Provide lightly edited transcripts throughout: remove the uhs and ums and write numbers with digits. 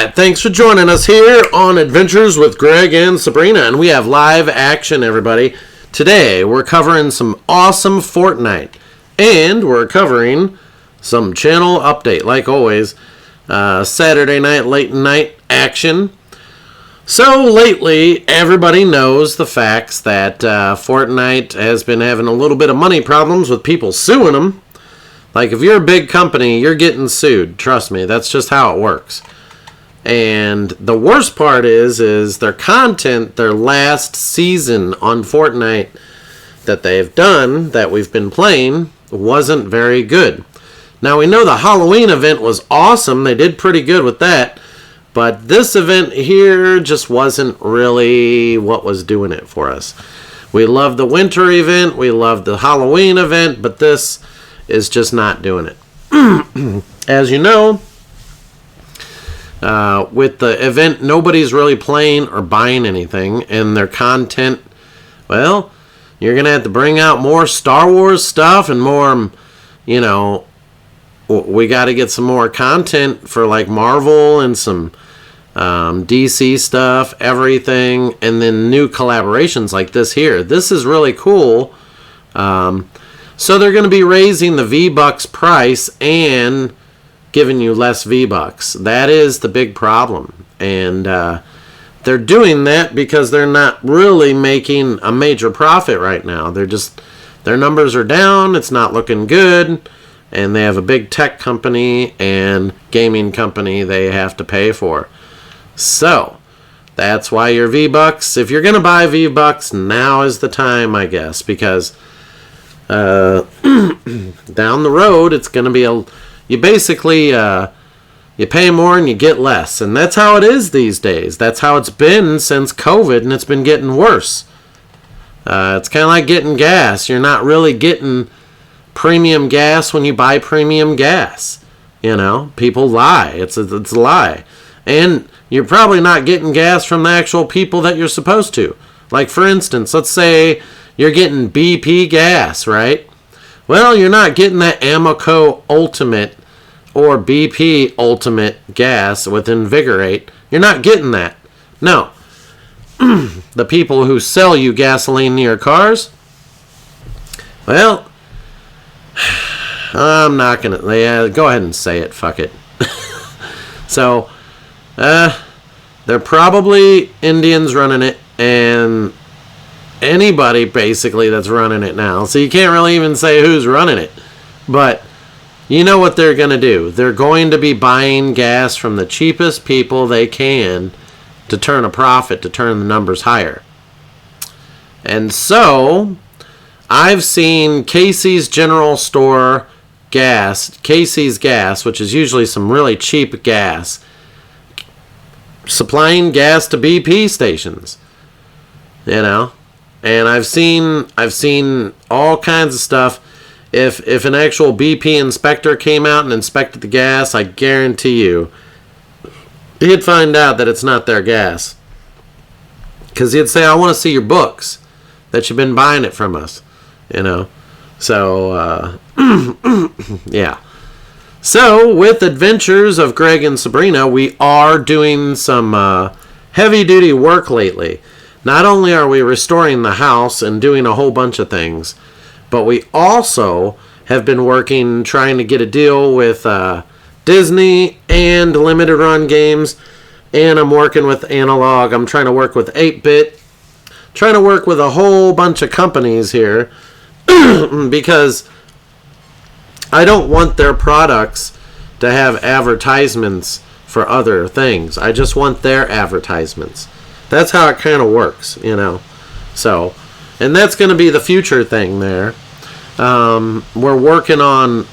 Alright, thanks for joining us here on Adventures with Greg and Sabrena, and we have live action, everybody. Today, we're covering some awesome Fortnite, and we're covering some channel update, like always. Saturday night, late night action. So, lately, everybody knows the facts that Fortnite has been having a little bit of money problems with people suing them. Like, if you're a big company, you're getting sued. Trust me, that's just how it works. And the worst part is their content, their last season on Fortnite that they've done, that we've been playing, wasn't very good. Now, we know the Halloween event was awesome. They did pretty good with that. But this event here just wasn't really what was doing it for us. We loved the winter event. We loved the Halloween event. But this is just not doing it. As you know, with the event, nobody's really playing or buying anything. And their content, well, you're going to have to bring out more Star Wars stuff and more, you know, we got to get some more content for like Marvel and some DC stuff, everything. And then new collaborations like this here. This is really cool. So they're going to be raising the V-Bucks price and giving you less V-Bucks. That is the big problem. And they're doing that because they're not really making a major profit right now. Their numbers are down. It's not looking good. And they have a big tech company and gaming company they have to pay for. So that's why your V-Bucks, if you're going to buy V-Bucks, now is the time, I guess, because down the road, it's going to be you basically, you pay more and you get less. And that's how it is these days. That's how it's been since COVID, and it's been getting worse. It's kind of like getting gas. You're not really getting premium gas when you buy premium gas. You know, people lie. It's a lie. And you're probably not getting gas from the actual people that you're supposed to. Like, for instance, let's say you're getting BP gas, right? Well, you're not getting that Amoco Ultimate or BP Ultimate gas with Invigorate. You're not getting that. No. The people who sell you gasoline in your cars, well, I'm not going to... go ahead and say it. Fuck it. So, they're probably Indians running it, and anybody basically that's running it now. So you can't really even say who's running it. But you know what they're going to do. They're going to be buying gas from the cheapest people they can to turn a profit, to turn the numbers higher. And so I've seen Casey's General Store gas, Casey's gas, which is usually some really cheap gas, supplying gas to BP stations. You know? And I've seen all kinds of stuff. If an actual BP inspector came out and inspected the gas, I guarantee you, he'd find out that it's not their gas. Because he'd say, I want to see your books that you've been buying it from us. You know? So, yeah. So, with Adventures of Greg and Sabrena, we are doing some heavy-duty work lately. Not only are we restoring the house and doing a whole bunch of things, but we also have been working, trying to get a deal with Disney and Limited Run Games, and I'm working with Analog. I'm trying to work with 8-Bit, trying to work with a whole bunch of companies here, because I don't want their products to have advertisements for other things. I just want their advertisements. That's how it kind of works, you know. So, and that's going to be the future thing there. We're working on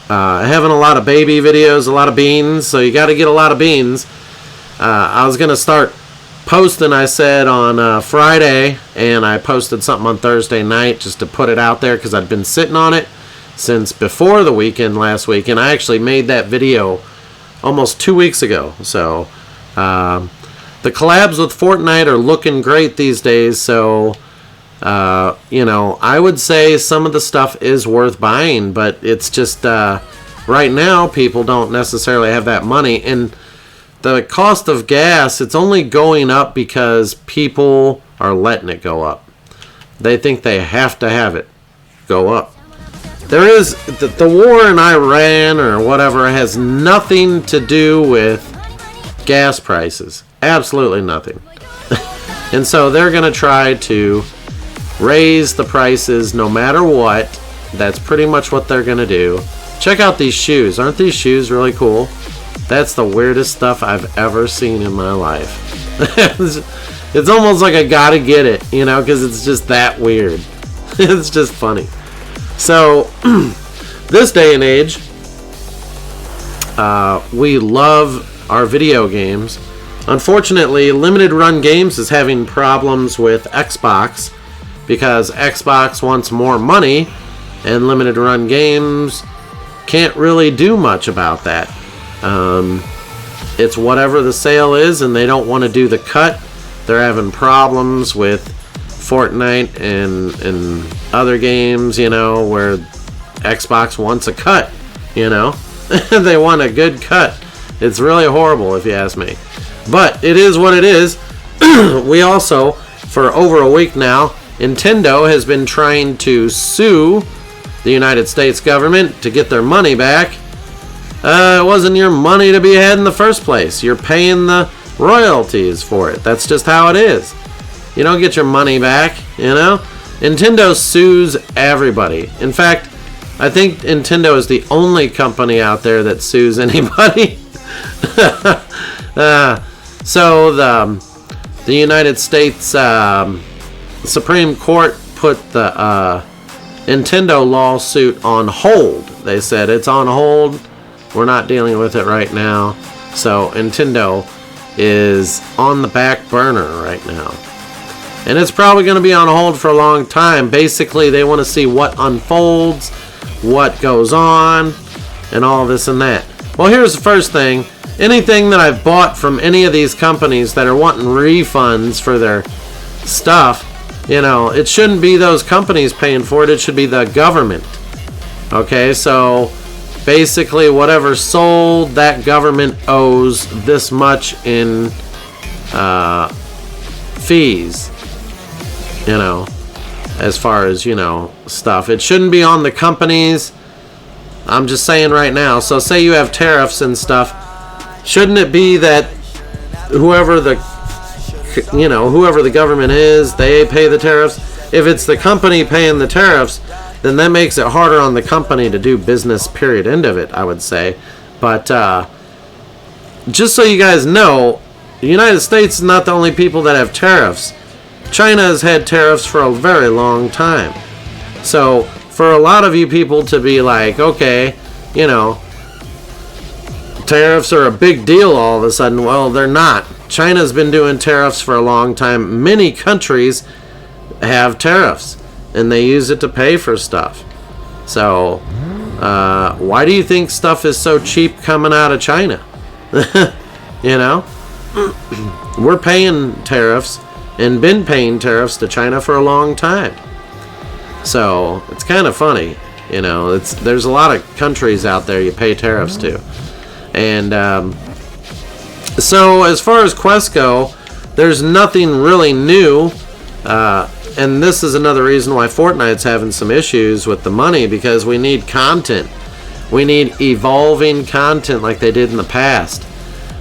having a lot of baby videos, a lot of beans, so you got to get a lot of beans. I was going to start posting, I said, on Friday, and I posted something on Thursday night just to put it out there because I'd been sitting on it since before the weekend last week, and I actually made that video almost 2 weeks ago. So, the collabs with Fortnite are looking great these days, so, you know, I would say some of the stuff is worth buying, but it's just, right now, people don't necessarily have that money, and the cost of gas, it's only going up because people are letting it go up. They think they have to have it go up. There is the war in Iran or whatever has nothing to do with gas prices. Absolutely nothing. And so they're going to try to raise the prices no matter what. That's pretty much what they're going to do. Check out these shoes. Aren't these shoes really cool? That's the weirdest stuff I've ever seen in my life. It's almost like I gotta get it, you know, because it's just that weird. It's just funny. So, this day and age, we love our video games. Unfortunately, Limited Run Games is having problems with Xbox because Xbox wants more money, and Limited Run Games can't really do much about that. It's whatever the sale is, and they don't want to do the cut. They're having problems with Fortnite and other games, you know, where Xbox wants a cut, you know. They want a good cut. It's really horrible, if you ask me. But it is what it is. We also, for over a week now, Nintendo has been trying to sue the United States government to get their money back. It wasn't your money to be had in the first place. You're paying the royalties for it. That's just how it is. You don't get your money back, you know? Nintendo sues everybody. In fact, I think Nintendo is the only company out there that sues anybody. So the United States Supreme Court put the Nintendo lawsuit on hold. They said it's on hold. We're not dealing with it right now. So Nintendo is on the back burner right now. And it's probably going to be on hold for a long time. Basically, they want to see what unfolds, what goes on, and all this and that. Well, here's the first thing. Anything that I've bought from any of these companies that are wanting refunds for their stuff, you know, it shouldn't be those companies paying for it. It should be the government. Okay, so basically whatever sold, that government owes this much in fees, you know, as far as, you know, stuff. It shouldn't be on the companies. I'm just saying right now. So say you have tariffs and stuff. Shouldn't it be that whoever the government is, they pay the tariffs? If it's the company paying the tariffs, then that makes it harder on the company to do business, period, end of it, I would say. But just so you guys know, the United States is not the only people that have tariffs. China has had tariffs for a very long time. So for a lot of you people to be like, okay, you know, tariffs are a big deal all of a sudden. Well, they're not. China's been doing tariffs for a long time. Many countries have tariffs, and they use it to pay for stuff. So, why do you think stuff is so cheap coming out of China? You know? We're paying tariffs, and been paying tariffs to China for a long time. So, it's kind of funny. You know, there's a lot of countries out there you pay tariffs to. And so as far as quests go, there's nothing really new. And this is another reason why Fortnite's having some issues with the money, because we need content. We need evolving content like they did in the past.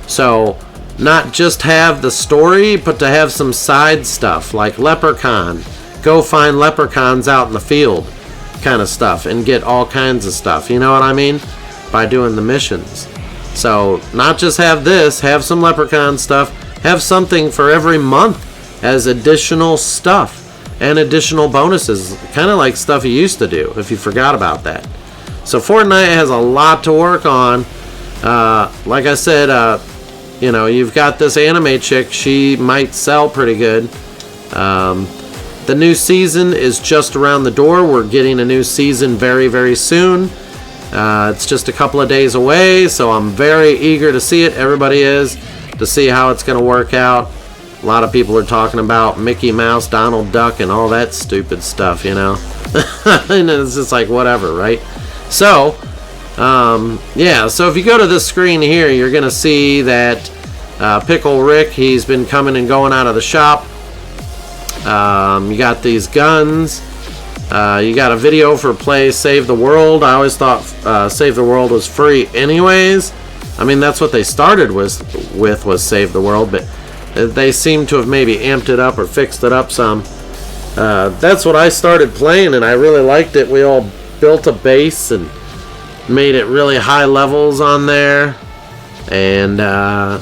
So not just have the story, but to have some side stuff like Leprechaun. Go find leprechauns out in the field kind of stuff and get all kinds of stuff. You know what I mean? By doing the missions. So not just have this, have some leprechaun stuff, have something for every month as additional stuff and additional bonuses, kind of like stuff you used to do if you forgot about that. So Fortnite has a lot to work on. Like I said, you know, you've got this anime chick, she might sell pretty good. The new season is just around the door. We're getting a new season very, very soon. It's just a couple of days away, so I'm very eager to see it. Everybody is, to see how it's going to work out. A lot of people are talking about Mickey Mouse, Donald Duck, and all that stupid stuff, you know. And it's just like, whatever, right? So, yeah, so if you go to this screen here, you're going to see that Pickle Rick, he's been coming and going out of the shop. You got these guns. You got a video for Play Save the World. I always thought Save the World was free anyways. I mean, that's what they started with was Save the World, but they seem to have maybe amped it up or fixed it up some. That's what I started playing, and I really liked it. We all built a base and made it really high levels on there, and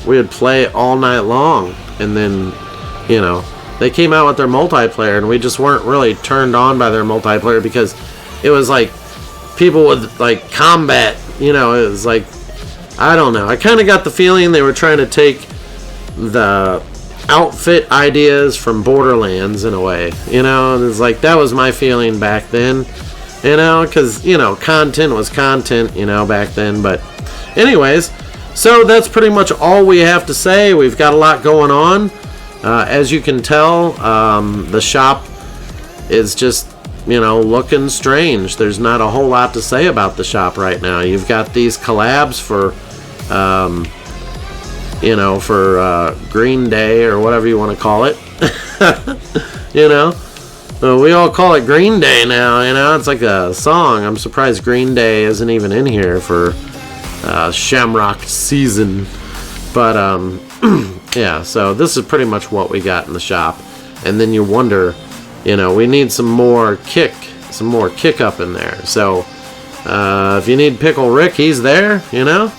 we would play all night long. And then, you know, they came out with their multiplayer, and we just weren't really turned on by their multiplayer because it was like people with like combat, you know, it was like, I don't know. I kind of got the feeling they were trying to take the outfit ideas from Borderlands in a way, you know. It's like that was my feeling back then, you know, because, you know, content was content, you know, back then. But anyways, so that's pretty much all we have to say. We've got a lot going on. As you can tell, the shop is just, you know, looking strange. There's not a whole lot to say about the shop right now. You've got these collabs for you know, for Green Day or whatever you want to call it. You know, we all call it Green Day now, you know. It's like a song. I'm surprised Green Day isn't even in here for Shamrock Season. But yeah, so this is pretty much what we got in the shop. And then you wonder, you know, we need some more kick up in there. So if you need Pickle Rick, he's there, you know.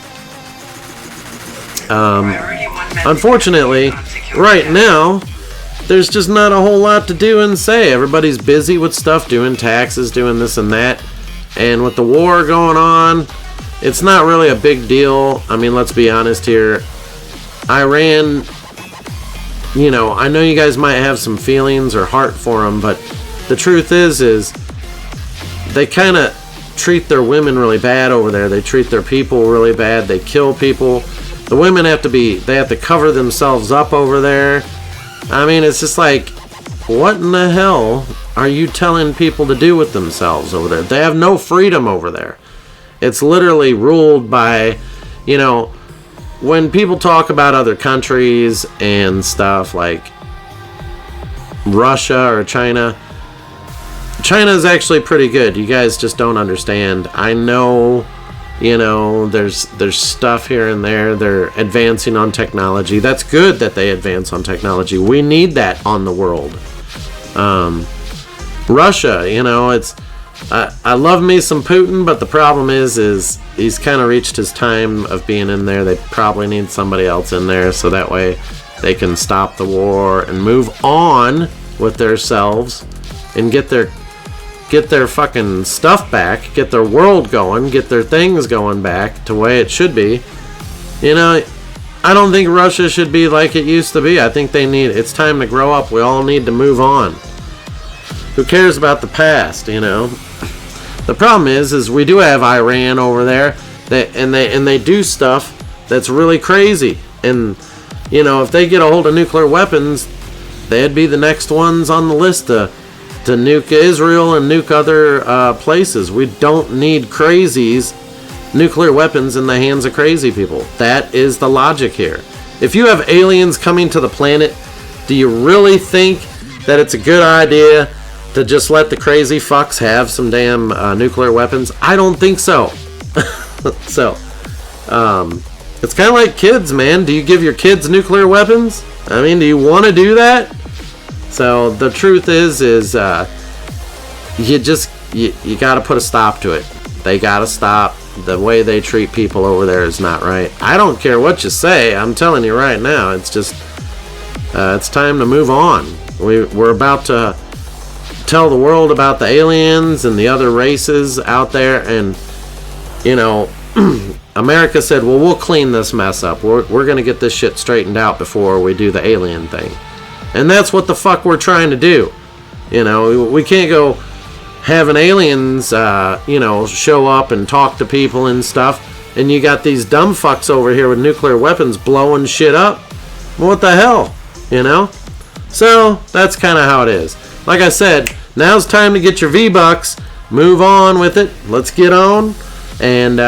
Unfortunately, right now, there's just not a whole lot to do and say. Everybody's busy with stuff, doing taxes, doing this and that. And with the war going on, it's not really a big deal. I mean, let's be honest here. Iran, you know, I know you guys might have some feelings or heart for them, but the truth is they kind of treat their women really bad over there. They treat their people really bad. They kill people. The women have to cover themselves up over there. I mean, it's just like, what in the hell are you telling people to do with themselves over there? They have no freedom over there. It's literally ruled by, you know, when people talk about other countries and stuff like Russia or China, China is actually pretty good. You guys just don't understand. I know, you know, there's stuff here and there. They're advancing on technology. That's good that they advance on technology. We need that on the world. Russia, you know, it's I love me some Putin, but the problem is he's kind of reached his time of being in there. They probably need somebody else in there so that way they can stop the war and move on with themselves and get their fucking stuff back, get their world going, get their things going back to the way it should be. You know, I don't think Russia should be like it used to be. I think it's time to grow up. We all need to move on. Who cares about the past, you know? The problem is we do have Iran over there, and they do stuff that's really crazy. And, you know, if they get a hold of nuclear weapons, they'd be the next ones on the list to nuke Israel and nuke other places. We don't need crazies, nuclear weapons in the hands of crazy people. That is the logic here. If you have aliens coming to the planet, do you really think that it's a good idea to just let the crazy fucks have some damn nuclear weapons? I don't think so. So, it's kind of like kids, man. Do you give your kids nuclear weapons? I mean, do you want to do that? So the truth is you got to put a stop to it. They got to stop. The way they treat people over there is not right. I don't care what you say. I'm telling you right now. It's just it's time to move on. We're about to tell the world about the aliens and the other races out there, and you know, America said, well, we'll clean this mess up. We're gonna get this shit straightened out before we do the alien thing. And that's what the fuck we're trying to do. You know, we can't go having aliens you know, show up and talk to people and stuff, and you got these dumb fucks over here with nuclear weapons blowing shit up. What the hell, you know? So that's kind of how it is. Like I said, now's time to get your V-Bucks. Move on with it. Let's get on. And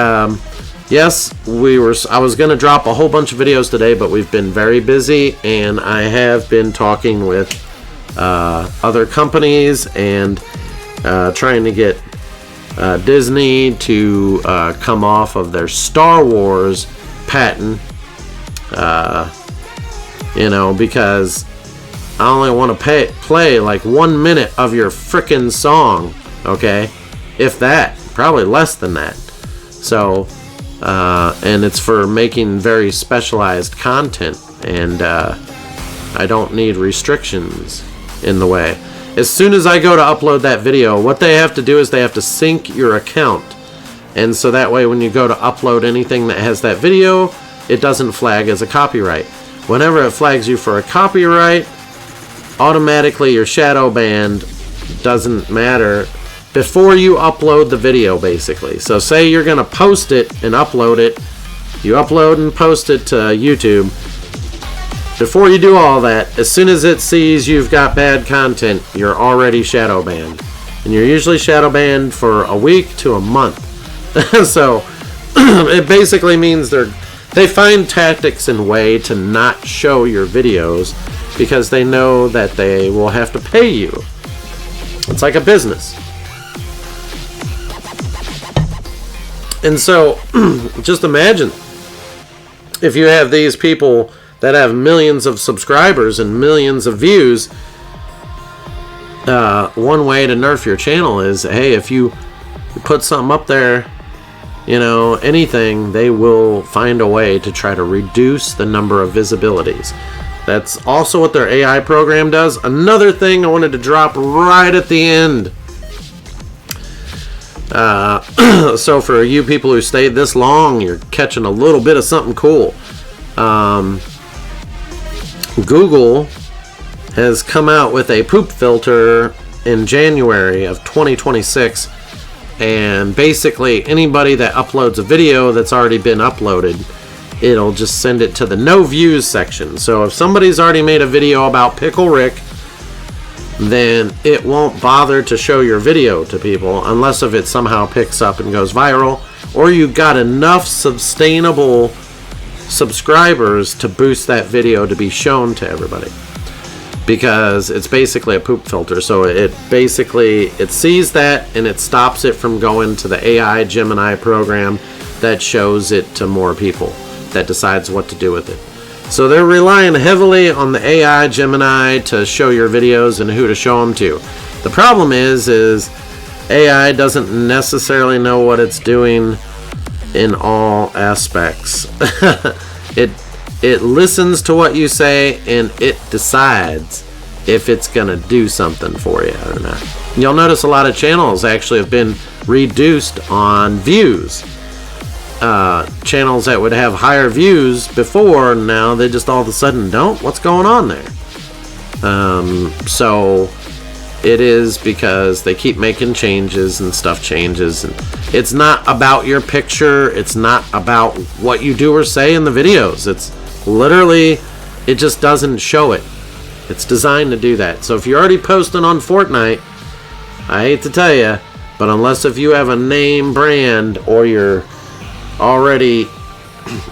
yes, I was going to drop a whole bunch of videos today, but we've been very busy, and I have been talking with other companies and trying to get Disney to come off of their Star Wars patent, because I only want to play like 1 minute of your frickin' song, okay? If that, probably less than that. So, and it's for making very specialized content, and I don't need restrictions in the way. As soon as I go to upload that video, what they have to do is they have to sync your account. And so that way when you go to upload anything that has that video, it doesn't flag as a copyright. Whenever it flags you for a copyright, automatically your shadow banned. Doesn't matter before you upload the video, basically. So say you're going to post it and upload it. You upload and post it to YouTube. Before you do all that, as soon as it sees you've got bad content, you're already shadow banned. And you're usually shadow banned for a week to a month. So it basically means they find tactics and way to not show your videos because they know that they will have to pay you. It's like a business. And so just imagine if you have these people that have millions of subscribers and millions of views. One way to nerf your channel is, hey, if you put something up there, anything, they will find a way to try to reduce the number of visibilities. That's also what their AI program does. Another thing I wanted to drop right at the end. So for you people who stayed this long, you're catching a little bit of something cool. Google has come out with a poop filter in January of 2026, and basically anybody that uploads a video that's already been uploaded, it'll just send it to the no views section. So if somebody's already made a video about Pickle Rick, then it won't bother to show your video to people unless if it somehow picks up and goes viral, or you got enough sustainable subscribers to boost that video to be shown to everybody, because it's basically a poop filter. So it sees that and it stops it from going to the AI Gemini program that shows it to more people, that decides what to do with it. So they're relying heavily on the AI Gemini to show your videos and who to show them to. The problem is AI doesn't necessarily know what it's doing in all aspects. It listens to what you say and it decides if it's gonna do something for you or not. You'll notice a lot of channels actually have been reduced on views. Channels that would have higher views before, now they just all of a sudden don't. What's going on there? So it is because they keep making changes and stuff changes, and it's not about your picture, it's not about what you do or say in the videos. It's literally, it just doesn't show it. It's designed to do that. So if you're already posting on Fortnite, I hate to tell you, but unless if you have a name brand or you're already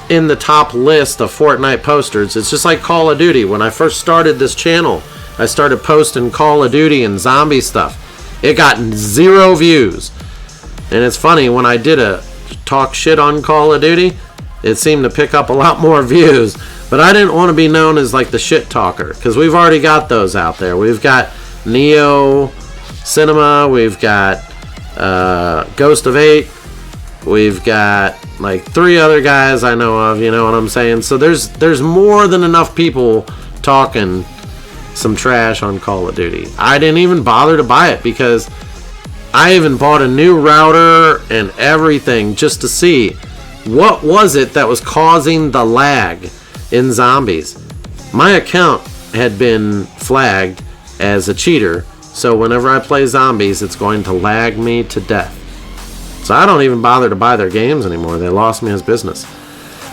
in the top list of Fortnite posters, it's just like Call of Duty. When I first started this channel, I started posting Call of Duty and zombie stuff. It got 0 views. And it's funny, when I did a talk shit on Call of Duty, it seemed to pick up a lot more views. But I didn't want to be known as like the shit talker, because we've already got those out there. We've got Neo Cinema, we've got Ghost of 8, we've got like 3 other guys I know of, you know what I'm saying? So there's more than enough people talking some trash on Call of Duty. I didn't even bother to buy it because I even bought a new router and everything just to see what was it that was causing the lag in zombies. My account had been flagged as a cheater, so whenever I play zombies, it's going to lag me to death. So I don't even bother to buy their games anymore. They lost me as business.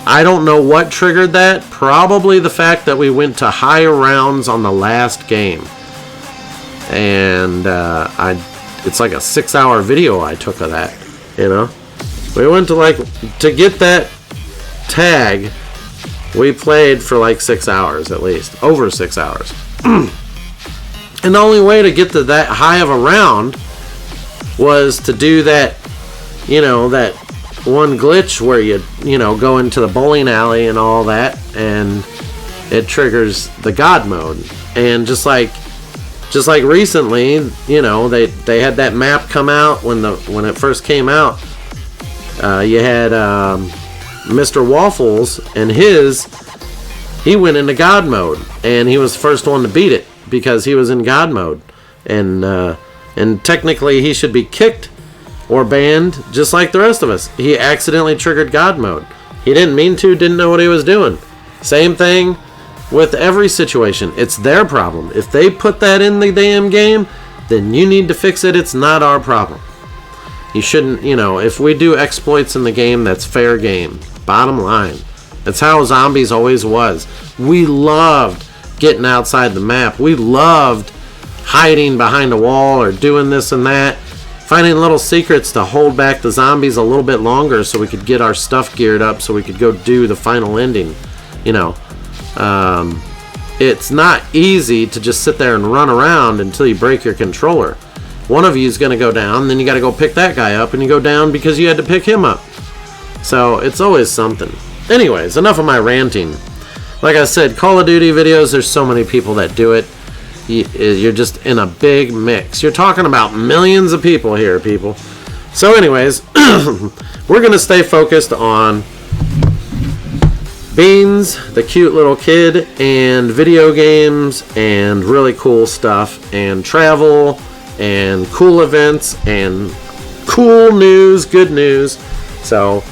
I don't know what triggered that. Probably the fact that we went to higher rounds on the last game. And it's like a 6-hour video I took of that, you know? We went to like, to get that tag, we played for like 6 hours at least. Over 6 hours. And the only way to get to that high of a round was to do that, you know, that one glitch where you know, go into the bowling alley and all that, and it triggers the God mode. And just like recently, you know, they had that map come out when it first came out. You had Mr. Waffles, and he went into God mode, and he was the first one to beat it because he was in God mode, and technically he should be kicked or banned just like the rest of us. He accidentally triggered God mode. He didn't mean to, didn't know what he was doing. Same thing with every situation. It's their problem. If they put that in the damn game, then you need to fix it. It's not our problem. You shouldn't, you know, if we do exploits in the game, that's fair game. Bottom line. That's how zombies always was. We loved getting outside the map. We loved hiding behind a wall or doing this and that. Finding little secrets to hold back the zombies a little bit longer so we could get our stuff geared up so we could go do the final ending. You know, it's not easy to just sit there and run around until you break your controller. One of you is going to go down, then you got to go pick that guy up, and you go down because you had to pick him up. So it's always something. Anyways, enough of my ranting. Like I said, Call of Duty videos, there's so many people that do it. You're just in a big mix. You're talking about millions of people here, people. So anyways, we're going to stay focused on Beans, the cute little kid, and video games, and really cool stuff, and travel, and cool events, and cool news, good news. So